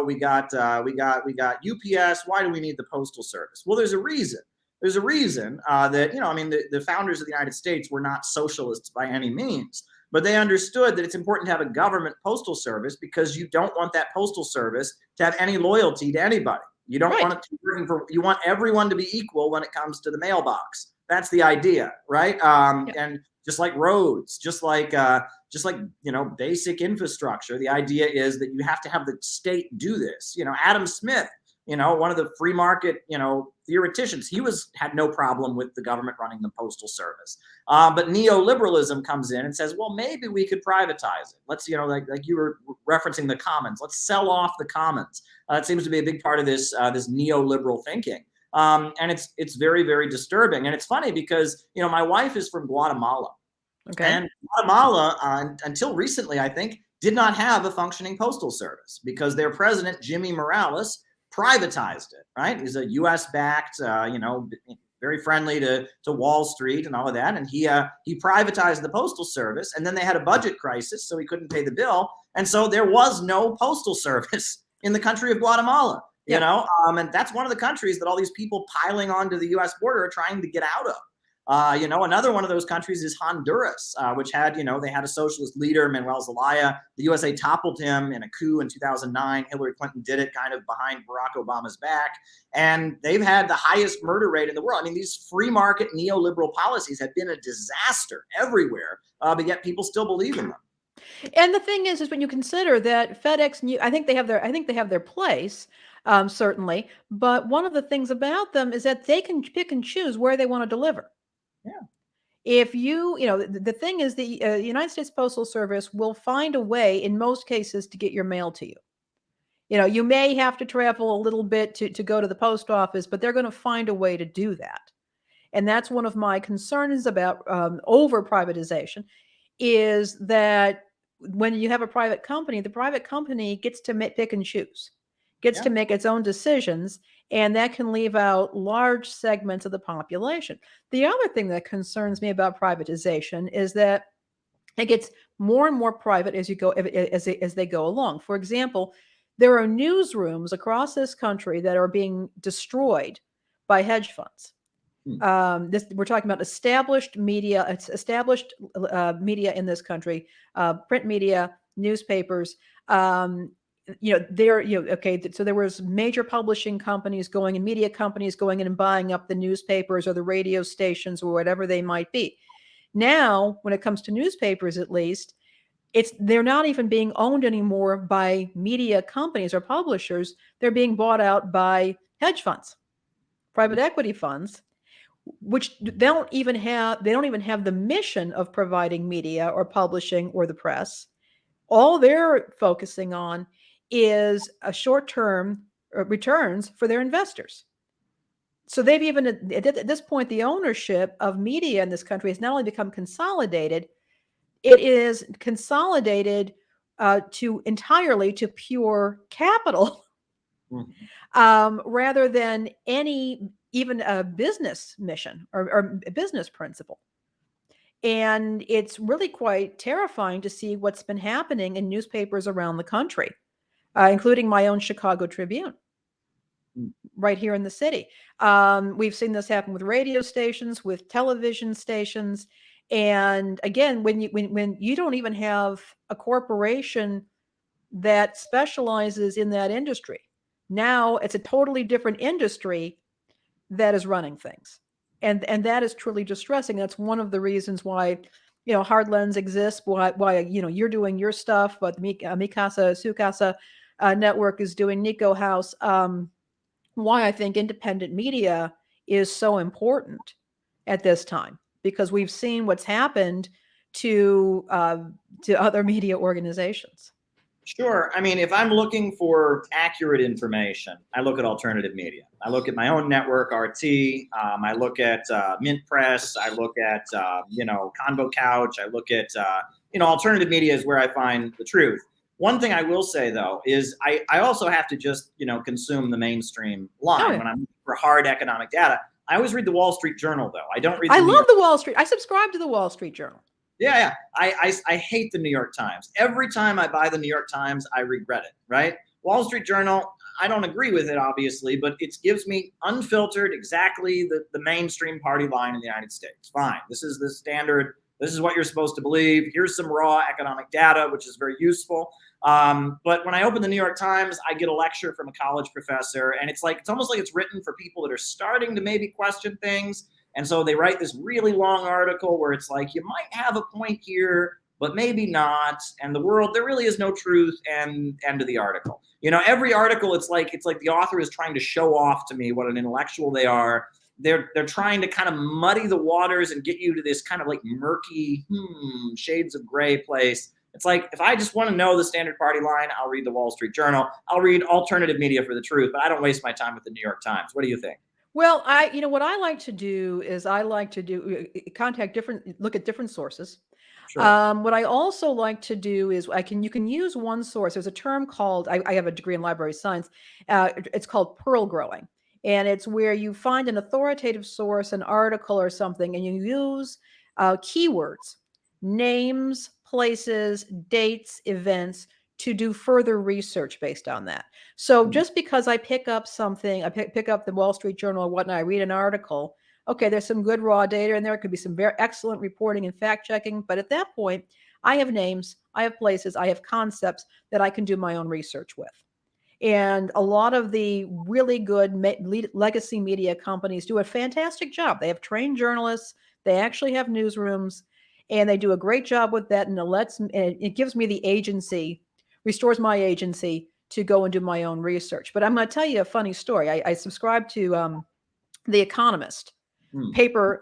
we got UPS. Why do we need the postal service? Well, there's a reason. There's a reason that the founders of the United States were not socialists by any means, but they understood that it's important to have a government postal service because you don't want that postal service to have any loyalty to anybody. You don't want it to be working for. You want everyone to be equal when it comes to the mailbox. That's the idea, right? And just like roads, just like basic infrastructure, the idea is that you have to have the state do this. Adam Smith, one of the free market, theoreticians, he had no problem with the government running the postal service. But neoliberalism comes in and says, well, maybe we could privatize it. Let's, like you were referencing the commons. Let's sell off the commons. That seems to be a big part of this neoliberal thinking. And it's very, very disturbing. And it's funny because, my wife is from Guatemala. Okay. And Guatemala, until recently, I think, did not have a functioning postal service because their president, Jimmy Morales, privatized it, right? He's a U.S.-backed, very friendly to Wall Street and all of that. And he privatized the postal service. And then they had a budget crisis, so he couldn't pay the bill. And so there was no postal service in the country of Guatemala. And that's one of the countries that all these people piling onto the U.S. border are trying to get out of. Another one of those countries is Honduras, which had, they had a socialist leader, Manuel Zelaya. The USA toppled him in a coup in 2009. Hillary Clinton did it kind of behind Barack Obama's back. And they've had the highest murder rate in the world. I mean, these free market neoliberal policies have been a disaster everywhere, but yet people still believe in them. And the thing is when you consider that FedEx, I think they have their place. Certainly. But one of the things about them is that they can pick and choose where they want to deliver. Yeah. If the thing is the United States Postal Service will find a way in most cases to get your mail to you. You may have to travel a little bit to go to the post office, but they're going to find a way to do that. And that's one of my concerns about over privatization is that when you have a private company, the private company gets to pick and choose. Gets to make its own decisions, and that can leave out large segments of the population. The other thing that concerns me about privatization is that it gets more and more private as they go along. For example, there are newsrooms across this country that are being destroyed by hedge funds. We're talking about established media in this country, print media, newspapers. So there was major publishing companies going and media companies going in and buying up the newspapers or the radio stations or whatever they might be. Now, when it comes to newspapers, at least, they're not even being owned anymore by media companies or publishers. They're being bought out by hedge funds, private equity funds, which they don't even have the mission of providing media or publishing or the press. All they're focusing on is a short-term returns for their investors. So they've even, at this point, the ownership of media in this country has not only become consolidated, it is consolidated to entirely to pure capital rather than any even a business mission or a business principle. And it's really quite terrifying to see what's been happening in newspapers around the country, including my own Chicago Tribune right here in the city. We've seen this happen with radio stations, with television stations. And again, when you don't even have a corporation that specializes in that industry, now it's a totally different industry that is running things. And that is truly distressing. That's one of the reasons why, Hard Lens exists, why you're doing your stuff, but the Mikasa Sukasa network is doing Nico House. Why I think independent media is so important at this time, because we've seen what's happened to other media organizations. Sure. I mean, if I'm looking for accurate information, I look at alternative media. I look at my own network, RT. I look at Mint Press. I look at, Convo Couch. I look at, alternative media is where I find the truth. One thing I will say, though, is I also have to just, consume the mainstream line when I'm looking for hard economic data. I always read the Wall Street Journal, though. I don't read the I love the Wall Street. I subscribe to the Wall Street Journal. Yeah. I hate the New York Times. Every time I buy the New York Times, I regret it, right? Wall Street Journal, I don't agree with it, obviously, but it gives me unfiltered, exactly the mainstream party line in the United States. Fine. This is the standard. This is what you're supposed to believe. Here's some raw economic data, which is very useful. But when I open the New York Times, I get a lecture from a college professor, and it's almost like it's written for people that are starting to maybe question things. And so they write this really long article where it's like, you might have a point here, but maybe not. And the world, there really is no truth, and end of the article. Every article, it's like the author is trying to show off to me what an intellectual they are. They're trying to kind of muddy the waters and get you to this kind of like murky, shades of gray place. It's like, if I just want to know the standard party line, I'll read the Wall Street Journal. I'll read alternative media for the truth, but I don't waste my time with the New York Times. What do you think? Well, what I like to do is look at different sources. Sure. What I also like to do is you can use one source. There's a term called, I have a degree in library science. It's called pearl growing. And it's where you find an authoritative source, an article or something, and you use keywords, names, places, dates, events, to do further research based on that. So just because I pick up something, I pick up the Wall Street Journal or whatnot, I read an article, okay, there's some good raw data in there. It could be some very excellent reporting and fact checking. But at that point, I have names, I have places, I have concepts that I can do my own research with. And a lot of the really good legacy media companies do a fantastic job. They have trained journalists, they actually have newsrooms, and they do a great job with that. And it gives me the agency, restores my agency to go and do my own research. But I'm going to tell you a funny story. I subscribe to The Economist paper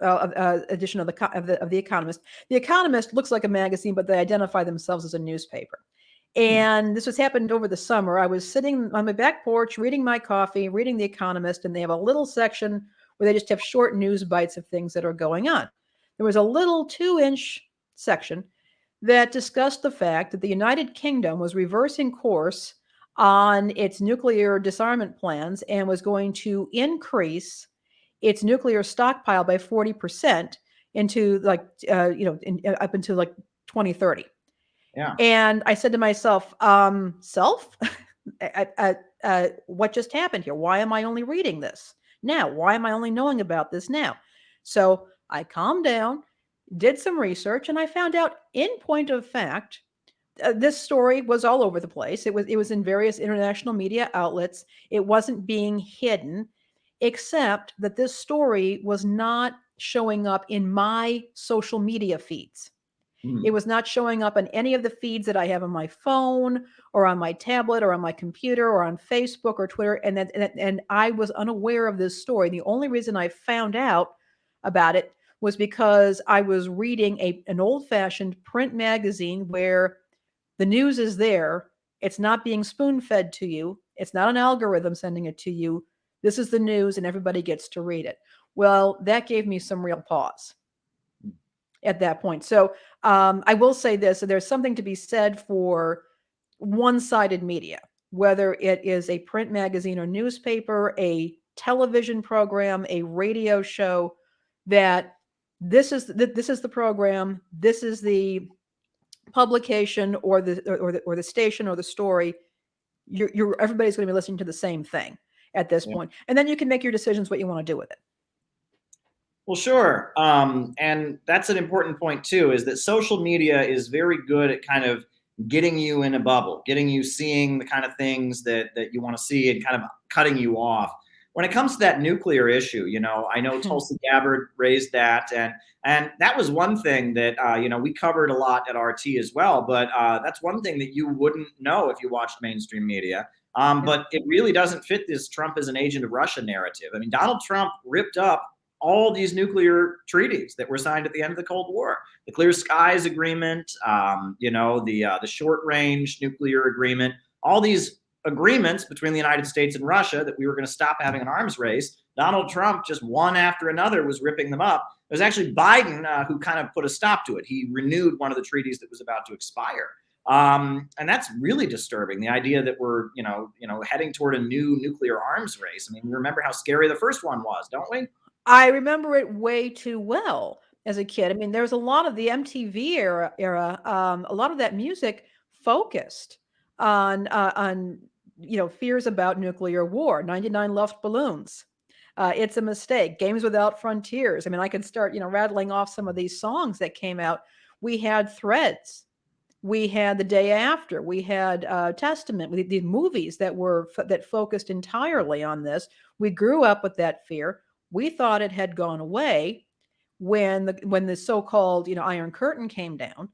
edition of the Economist. The Economist looks like a magazine, but they identify themselves as a newspaper. And this was happened over the summer. I was sitting on my back porch, reading my coffee, reading The Economist, and they have a little section where they just have short news bites of things that are going on. There was a little 2-inch section that discussed the fact that the United Kingdom was reversing course on its nuclear disarmament plans and was going to increase its nuclear stockpile by 40% into up until like 2030. Yeah. And I said to myself, what just happened here? Why am I only reading this now? Why am I only knowing about this now? So I calmed down, did some research, and I found out, in point of fact, this story was all over the place. It was in various international media outlets. It wasn't being hidden, except that this story was not showing up in my social media feeds. It was not showing up on any of the feeds that I have on my phone or on my tablet or on my computer or on Facebook or Twitter. And I was unaware of this story. The only reason I found out about it was because I was reading an old-fashioned print magazine where The news is there. It's not being spoon-fed to you. It's not an algorithm sending it to you. This is the news, and everybody gets to read it. Well, that gave me some real pause at that point. So I will say this: there's something to be said for one-sided media, whether it is a print magazine or newspaper, a television program, a radio show, that this is the program, this is the publication or the station or the story. You're everybody's going to be listening to the same thing at this point, and then you can make your decisions what you want to do with it. Well, sure. And that's an important point too, is that social media is very good at kind of getting you in a bubble, getting you seeing the kind of things that you want to see and kind of cutting you off. When it comes to that nuclear issue, I know Tulsi Gabbard raised that, and that was one thing that we covered a lot at RT as well. But that's one thing that you wouldn't know if you watched mainstream media. But it really doesn't fit this Trump is an agent of Russia narrative. I mean, Donald Trump ripped up all these nuclear treaties that were signed at the end of the Cold War, the Clear Skies Agreement, the Short Range Nuclear Agreement, all these agreements between the United States and Russia that we were going to stop having an arms race. Donald Trump, just one after another, was ripping them up. It was actually Biden who kind of put a stop to it. He renewed one of the treaties that was about to expire. And that's really disturbing. The idea that we're, heading toward a new nuclear arms race. I mean, we remember how scary the first one was, don't we? I remember it way too well as a kid. I mean, there was a lot of the MTV era. A lot of that music focused on fears about nuclear war. 99 Luft Balloons. It's a Mistake. Games Without Frontiers. I mean, I could start rattling off some of these songs that came out. We had Threads. We had The Day After. We had Testament. These movies that focused entirely on this. We grew up with that fear. We thought it had gone away when the so-called Iron Curtain came down,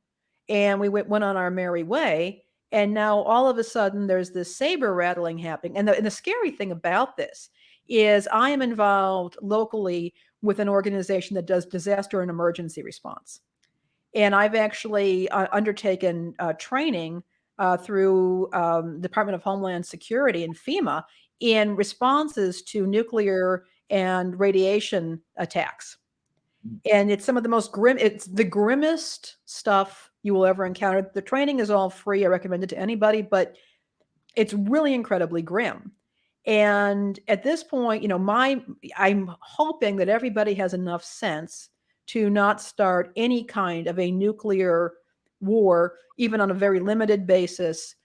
and we went on our merry way. And now all of a sudden there's this saber rattling happening. And the scary thing about this is I am involved locally with an organization that does disaster and emergency response. And I've actually undertaken training through Department of Homeland Security and FEMA in responses to nuclear and radiation attacks. And it's some of the most it's the grimmest stuff you will ever encounter. The training is all free. I recommend it to anybody, but it's really incredibly grim. And at this point, I'm hoping that everybody has enough sense to not start any kind of a nuclear war, even on a very limited basis,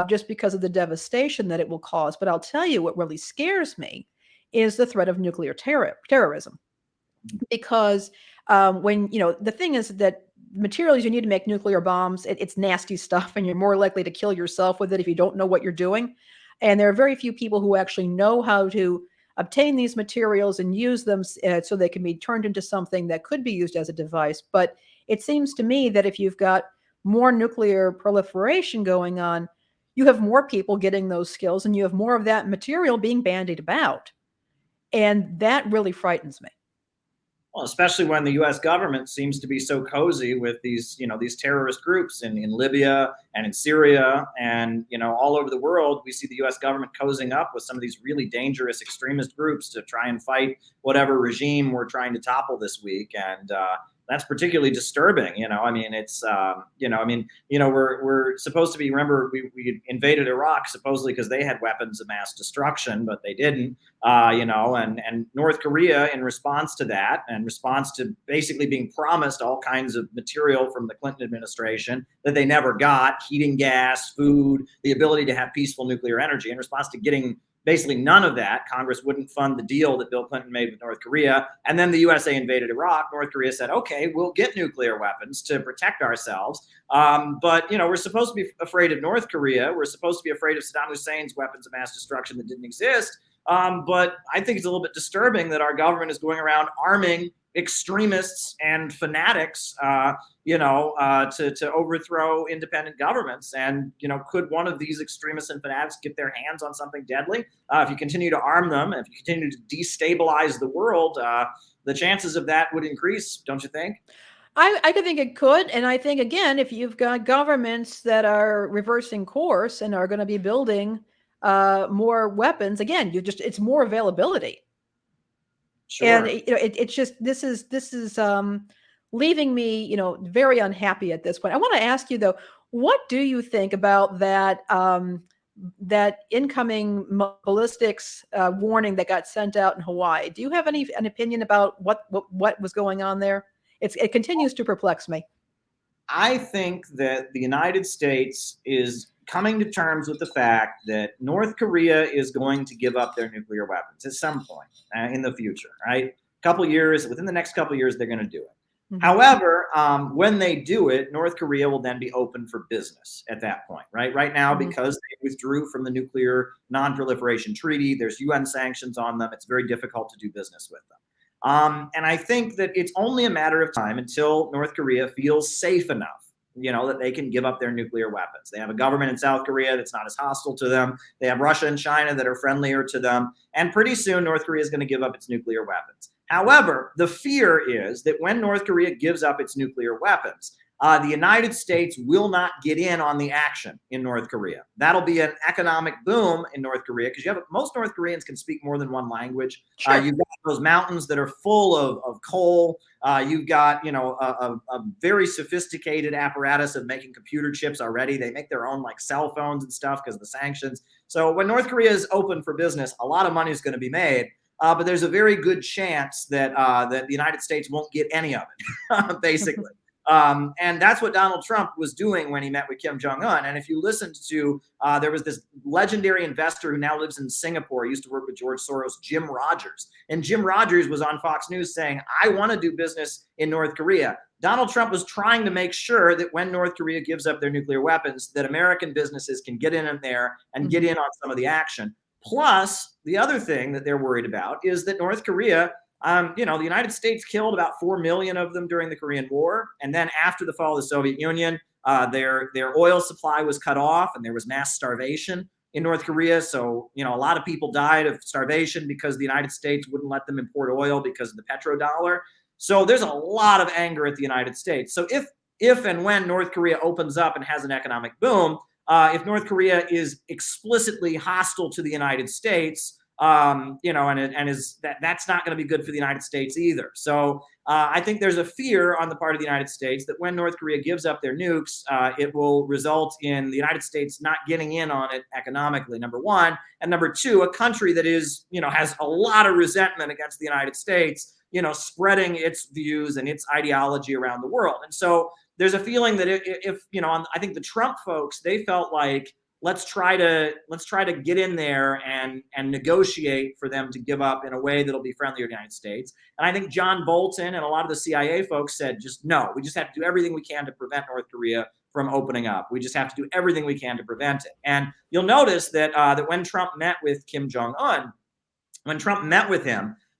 just because of the devastation that it will cause. But I'll tell you what really scares me is the threat of nuclear terrorism. Because when, the thing is that materials you need to make nuclear bombs, it's nasty stuff, and you're more likely to kill yourself with it if you don't know what you're doing. And there are very few people who actually know how to obtain these materials and use them so they can be turned into something that could be used as a device. But it seems to me that if you've got more nuclear proliferation going on, you have more people getting those skills, and you have more of that material being bandied about. And that really frightens me. Well, especially when the U.S. government seems to be so cozy with these terrorist groups in Libya and in Syria and, all over the world. We see the U.S. government cozying up with some of these really dangerous extremist groups to try and fight whatever regime we're trying to topple this week. And that's particularly disturbing. It's, we're supposed to be, remember, we invaded Iraq supposedly because they had weapons of mass destruction, but they didn't, and North Korea, in response to that, in response to basically being promised all kinds of material from the Clinton administration that they never got, heating gas, food, the ability to have peaceful nuclear energy, in response to getting basically none of that, Congress wouldn't fund the deal that Bill Clinton made with North Korea. And then the USA invaded Iraq. North Korea said, okay, we'll get nuclear weapons to protect ourselves. But, we're supposed to be afraid of North Korea. We're supposed to be afraid of Saddam Hussein's weapons of mass destruction that didn't exist. But I think it's a little bit disturbing that our government is going around arming extremists and fanatics, to overthrow independent governments. And, could one of these extremists and fanatics get their hands on something deadly? If you continue to arm them, if you continue to destabilize the world, the chances of that would increase, don't you think? I could think it could. And I think, again, if you've got governments that are reversing course and are going to be building more weapons, again, it's more availability. And Sure. it's just this is leaving me very unhappy at this point. I want to ask you though, what do you think about that incoming ballistics warning that got sent out in Hawaii? Do you have an opinion about what was going on there? It continues to perplex me. I think that the United States is coming to terms with the fact that North Korea is going to give up their nuclear weapons at some point in the future, right? Within the next couple of years, they're going to do it. Mm-hmm. However, when they do it, North Korea will then be open for business at that point, right? Right now, mm-hmm. because they withdrew from the Nuclear Non-Proliferation Treaty, there's UN sanctions on them. It's very difficult to do business with them. And I think that it's only a matter of time until North Korea feels safe enough, that they can give up their nuclear weapons. They have a government in South Korea that's not as hostile to them. They have Russia and China that are friendlier to them. And pretty soon, North Korea is going to give up its nuclear weapons. However, the fear is that when North Korea gives up its nuclear weapons, the United States will not get in on the action in North Korea. That'll be an economic boom in North Korea because most North Koreans can speak more than one language. Sure. You've got those mountains that are full of coal. You've got a very sophisticated apparatus of making computer chips already. They make their own cell phones and stuff because of the sanctions. So when North Korea is open for business, a lot of money is going to be made. But there's a very good chance that the United States won't get any of it, basically. And that's what Donald Trump was doing when he met with Kim Jong-un. And if you listened to, there was this legendary investor who now lives in Singapore, used to work with George Soros, Jim Rogers. And Jim Rogers was on Fox News saying, I want to do business in North Korea. Donald Trump was trying to make sure that when North Korea gives up their nuclear weapons, that American businesses can get in there and get in on some of the action. Plus, the other thing that they're worried about is that North Korea, the United States killed about 4 million of them during the Korean War. And then after the fall of the Soviet Union, their oil supply was cut off and there was mass starvation in North Korea. So, a lot of people died of starvation because the United States wouldn't let them import oil because of the petrodollar. So there's a lot of anger at the United States. So if and when North Korea opens up and has an economic boom, if North Korea is explicitly hostile to the United States, and that's not going to be good for the United States either. So I think there's a fear on the part of the United States that when North Korea gives up their nukes, it will result in the United States not getting in on it economically, number one. And number two, a country that is, has a lot of resentment against the United States, spreading its views and its ideology around the world. And so there's a feeling that if I think the Trump folks, they felt like, let's try to get in there and negotiate for them to give up in a way that'll be friendly to the United States. And I think John Bolton and a lot of the CIA folks said, no, we just have to do everything we can to prevent North Korea from opening up. We just have to do everything we can to prevent it. And you'll notice that that when Trump met with Kim Jong-un,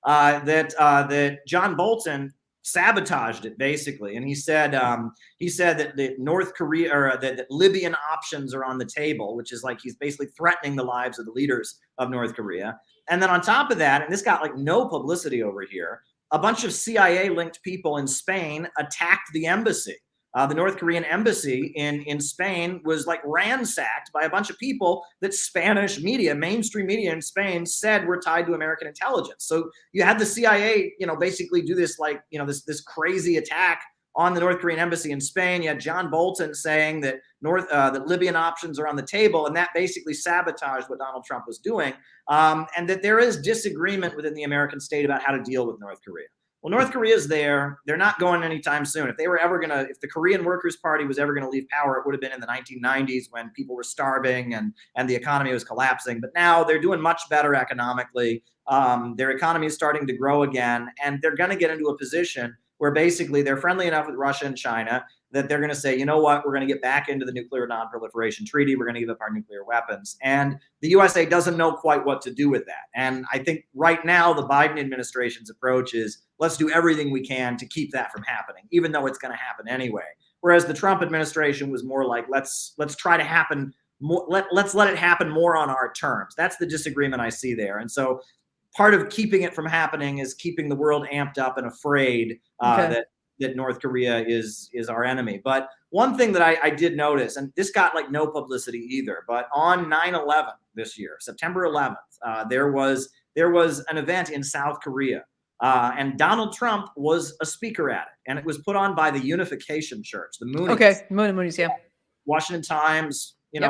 that John Bolton sabotaged it basically, and he said that North Korea or that Libyan options are on the table, which is he's basically threatening the lives of the leaders of North Korea. And then on top of that, and this got no publicity over here, a bunch of CIA-linked people in Spain attacked the embassy. The North Korean embassy in Spain was ransacked by a bunch of people that Spanish media, mainstream media in Spain, said were tied to American intelligence. So you had the CIA, basically do this this crazy attack on the North Korean embassy in Spain. You had John Bolton saying that that Libyan options are on the table, and that basically sabotaged what Donald Trump was doing, and that there is disagreement within the American state about how to deal with North Korea. Well, North Korea is there. They're not going anytime soon. If the Korean Workers' Party was ever going to leave power, it would have been in the 1990s when people were starving and the economy was collapsing. But now they're doing much better economically. Their economy is starting to grow again, and they're going to get into a position where basically they're friendly enough with Russia and China that they're going to say, you know what, we're going to get back into the Nuclear Non-Proliferation Treaty. We're going to give up our nuclear weapons. And the USA doesn't know quite what to do with that. And I think right now the Biden administration's approach is let's do everything we can to keep that from happening, even though it's going to happen anyway. Whereas the Trump administration was more like, let's try to happen more, let's let it happen more on our terms. That's the disagreement I see there. And so part of keeping it from happening is keeping the world amped up and afraid that that North Korea is our enemy. But one thing that I did notice, and this got like no publicity either, but on 9/11 this year, September 11th, there was an event in South Korea, and Donald Trump was a speaker at it, and it was put on by the Unification Church, the Moonies. Okay, Moonies, yeah. Washington Times, Yep.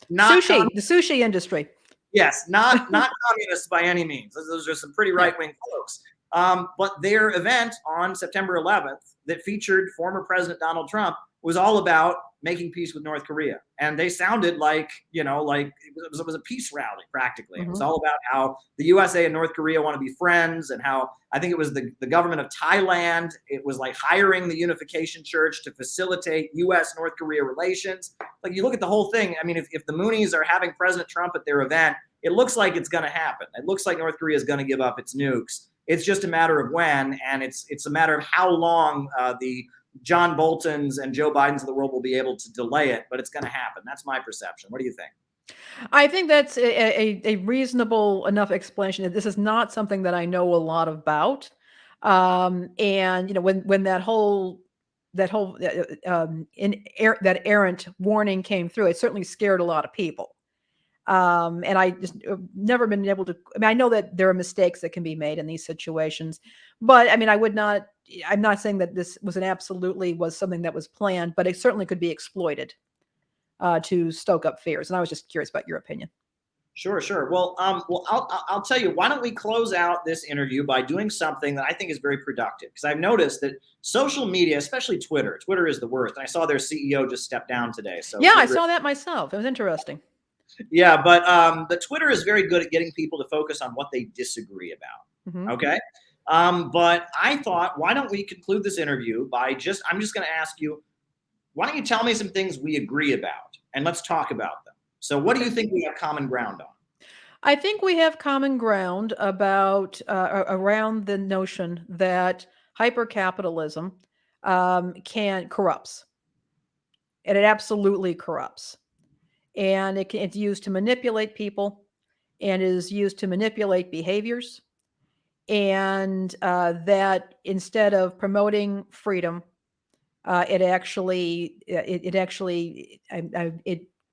not Sushi, the sushi industry. Yes, not communists by any means. Those are some pretty right-wing folks. But their event on September 11th that featured former President Donald Trump was all about making peace with North Korea. And they sounded like, like it was a peace rally practically. It was all about how the USA and North Korea want to be friends, and how I think it was the government of Thailand. It was like hiring the Unification Church to facilitate US-North Korea relations. Like, you look at the whole thing. I mean, if the Moonies are having President Trump at their event, it looks like it's going to happen. It looks like North Korea is going to give up its nukes. It's just a matter of when, and it's a matter of how long the John Boltons and Joe Bidens of the world will be able to delay it, but it's going to happen. That's my perception. What do you think? I think that's a reasonable enough explanation. This is not something that I know a lot about. And when that errant warning came through, it certainly scared a lot of people. And I just never been able to. I mean, I know that there are mistakes that can be made in these situations, but I mean, I'm not saying that this was something that was planned, but it certainly could be exploited to stoke up fears. And I was just curious about your opinion. Sure. Well, I'll tell you. Why don't we close out this interview by doing something that I think is very productive? Because I've noticed that social media, especially Twitter is the worst. And I saw their CEO just step down today. So yeah, I saw that myself. It was interesting. Yeah, but Twitter is very good at getting people to focus on what they disagree about. Okay. But I thought, why don't we conclude this interview by I'm just going to ask you, why don't you tell me some things we agree about, and let's talk about them. So what do you think we have common ground on? I think we have common ground about around the notion that hypercapitalism corrupts, and it absolutely corrupts. And it's used to manipulate people, and is used to manipulate behaviors, and that instead of promoting freedom,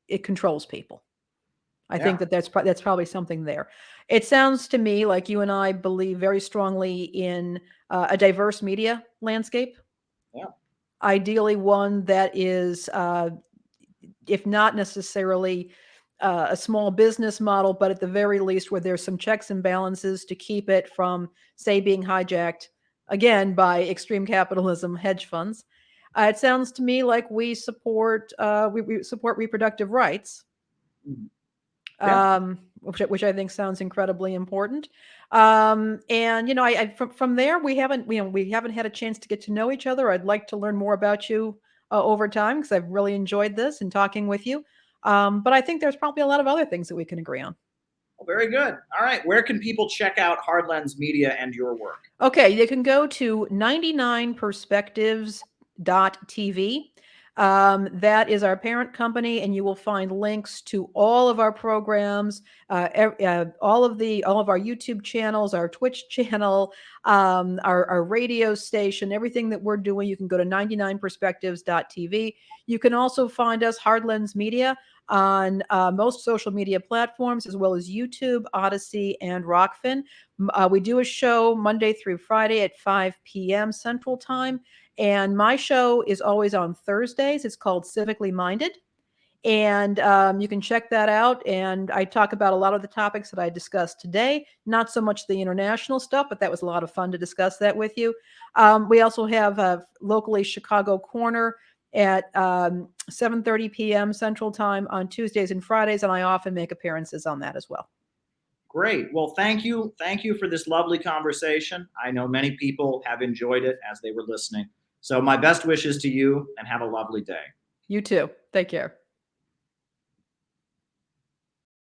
it controls people. I think that's probably something there. It sounds to me like you and I believe very strongly in a diverse media landscape. Yeah. Ideally, one that is, if not necessarily a small business model, but at the very least where there's some checks and balances to keep it from, say, being hijacked again by extreme capitalism hedge funds. It sounds to me like we support reproductive rights, which I think sounds incredibly important. And from there we haven't had a chance to get to know each other. I'd like to learn more about you over time, because I've really enjoyed this and talking with you. But I think there's probably a lot of other things that we can agree on. Well, very good. All right. Where can people check out Hard Lens Media and your work? Okay. They can go to 99perspectives.tv. That is our parent company, and you will find links to all of our programs, all of our YouTube channels, our Twitch channel, our radio station, everything that we're doing. You can go to 99perspectives.tv. You can also find us, Hard Lens Media, on most social media platforms, as well as YouTube, Odyssey, and Rockfin. We do a show Monday through Friday at 5 p.m. Central Time. And my show is always on Thursdays. It's called Civically Minded. And you can check that out. And I talk about a lot of the topics that I discussed today, not so much the international stuff, but that was a lot of fun to discuss that with you. We also have locally Chicago Corner at 7:30 p.m. Central Time on Tuesdays and Fridays. And I often make appearances on that as well. Great. Well, thank you. Thank you for this lovely conversation. I know many people have enjoyed it as they were listening. So my best wishes to you, and have a lovely day. You too. Take care.